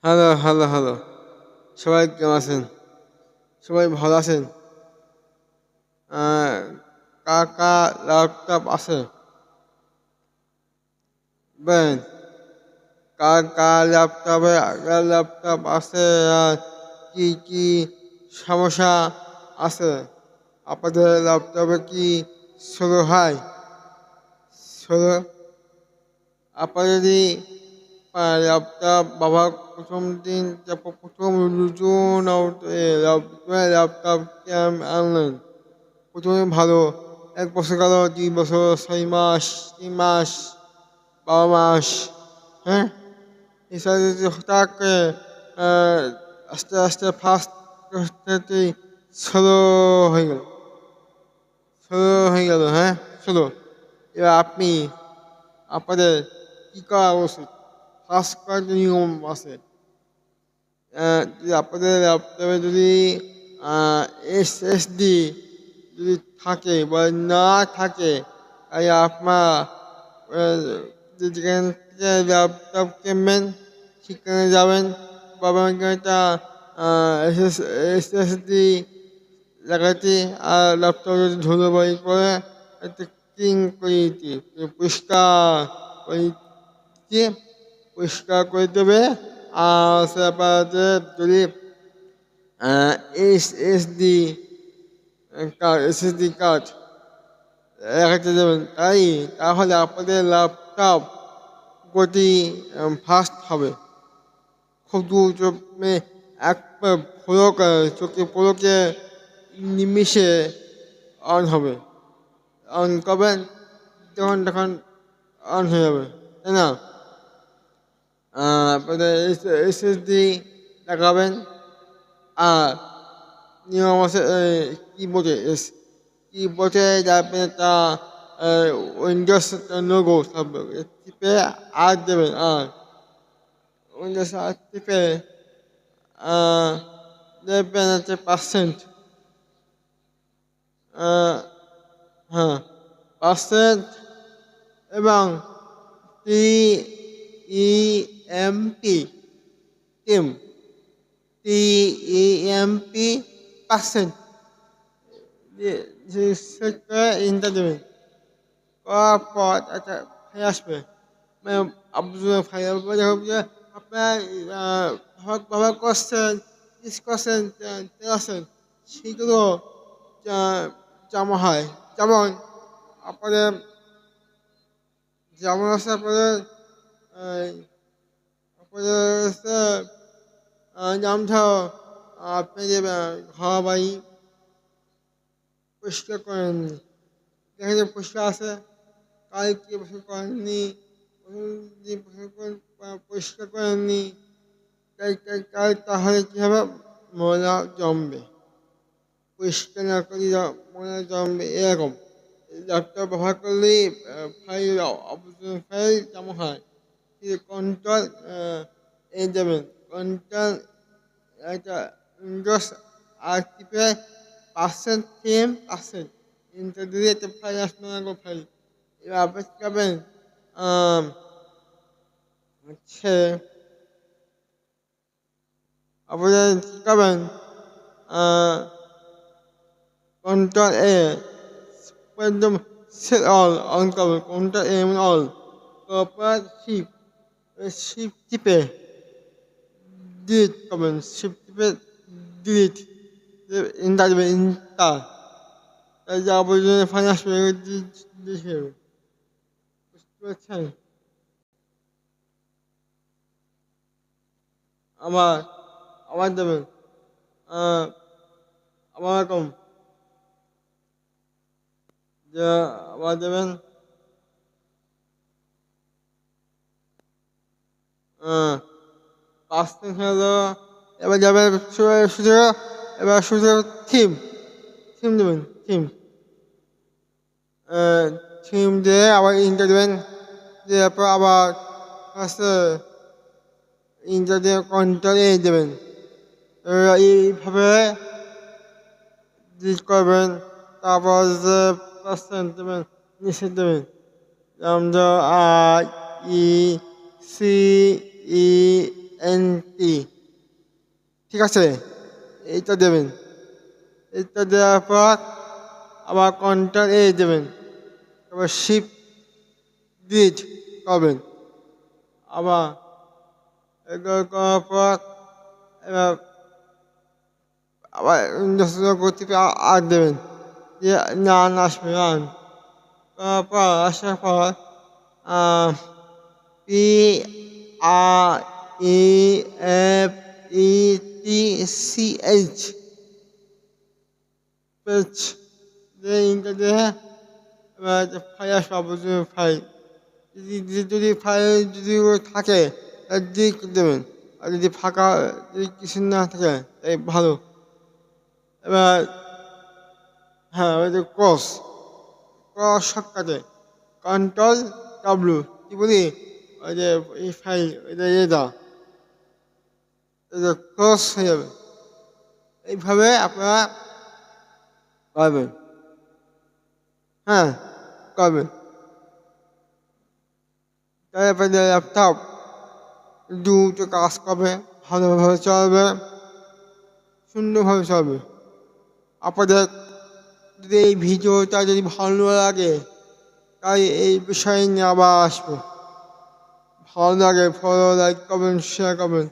Hello, hello, hello. সবাই কেমন আছেন? সবাই ভালো আছেন? আ কার ল্যাপটপ আছে? বলেন। কার ল্যাপটপ আছে আর কি সমস্যা আছে? আপনাদের ল্যাপটপে কি স্লো হয়? স্লো আপনার যদি ল্যাপটপ ব্যবহার প্রথম দিন প্রথম নতুন ল্যাপটপ আনলেন। প্রথমে ভালো ১ বছর গেল, ২ বছর, ৬ মাস, ৩ মাস, ১২ মাস, হ্যাঁ? এছাড়া যদি হঠাৎ করে আ আস্তে ফার্স্ট হতেই স্লো হয়ে গেল। স্লো হয়ে গেল, হ্যাঁ? স্লো। এবার আপনাদের কি করা উচিত? ফার্স্ট কয়েকটা নিয়ম আছে। যদি আপনাদের ল্যাপটপে যদি আ SSD যদি থাকে বা না থাকে, তাহলে আপনার আ যেখান থেকে ল্যাপটপ কিনবেন সেখানে যাবেন, পাবেন একটা আ SSD লাগাতে। আর ল্যাপটপ যদি ধুলোবালি করে একটু ক্লিন করে দিতে, পরিষ্কার করে দিয়ে পরিষ্কার করে দেবে। আর হচ্ছে আপনার যে যদি আ SSD SSD কার্ড লাগাতে যাবেন, তাহলে আপনাদের ল্যাপটপ গতি ফাস্ট হবে। খুব দ্রুত এক চোখে পলকে নিমিষে অন হবে। অন করবেন, তখন অন হয়ে যাবে, তাই না? আপনাদের SSD লাগাবেন। আর নিয়ম আছে কিবোর্ডে যাবেন একটা উইন্ডোজ লোগো থাকবে, টিপে আর দেবেন। আর উইন্ডোজ আর টিপে দেখবেন হচ্ছে পার্সেন্ট, হ্যাঁ, পার্সেন্ট এবং TEMP team TEMP percent set করে ইন্টার দেবেন। করার পর একটা ফাইল আসবে, মানে আপনার ফাইল যে আপনার ব্যবহার করছেন, ইউজ করছেন, চালাচ্ছেন, সেগুলো জমা হয়। যেমন আপনাদের যেমন আছে আপনাদের আপনাদের হচ্ছে যেমন ধরো আপনি যে ঘর বাড়ি পরিষ্কার করেননি, দেখা যায় পরিষ্কার আছে, কালকে পরিষ্কার করেননি, পরিষ্কার করেননি, তাহলে কী হবে? ময়লা জমবে। পরিষ্কার না করলে ময়লা জমবে, এরকম। ল্যাপটপ ব্যবহার করলেই ফাইল জমা হয়। কন্ট্রোল দেবেন, কন্ট্রোল একটা উইন্ডোজ আর টিপে পার্সেন্ট ইন্টার দিলে একটা ফাইল আসবে, ফাইল। এবার আপনি কী করবেন? হচ্ছে আপনারা কী করবেন? কন্ট্রোল একদম সেট অন করবেন, কন্ট্রোল মানে অল। তারপর শিফট টিপে ডিলিট করবেন, শিফট টিপে ডিলিট ইন্টার দেবেন, ইন্টার। এই যে আবর্জনা ফাইল আসবে, বুঝতে পারছেন? আবার আবার দেবেন আবার এরকম যে আবার দেবেন পার্সেন্ট হলো। এবার যাবেন শুধু, এবার শুধু থিম থিম দেবেন, থিম দিয়ে আবার ইন্টার দেবেন। দেওয়ার পর আবার হচ্ছে ইন্টার দিয়ে কন্ট্রোল দেবেন। এইভাবে ডিলিট করবেন। তারপর যে পার্সেন্ট দেবেন, নিচে দেবেন। যেমন I E C E ঠিক আছে, এইটা দেবেন। এটা দেওয়ার পর আবার কন্ট্রোল দেবেন, তারপর শিফট ডিলিট করবেন। আবার এগুলো করার পর এবার আবার গতিতে আর দেবেন, দিয়ে রান আসবে, রান করার পর আসার পর PREFETCH পেজ দিয়ে ইন্টারনেটে ফাইল আসবে, ফাইল যদি ফাইল যদি থাকে দিয়ে দেবেন, আর যদি ফাঁকা যদি কিছু না থাকে তাই ভালো। এবার হ্যাঁ, ওই যে ক্রস শর্টকাটে কন্ট্রোল ডাব্লু কি বলি, ওই যে এই ফাইল ওইটা ক্রস হয়ে যাবে। এইভাবে আপনারা করবেন, হ্যাঁ করবেন। তারপরে ল্যাপটপ দ্রুত কাজ করবে, ভালোভাবে চলবে, সুন্দরভাবে চলবে। আপনাদের যদি এই ভিডিওটা যদি ভালো লাগে তাই এই বিষয় নিয়ে আবার আসবো। ভালো লাগে ফলো, লাইক করবেন, শেয়ার করবেন।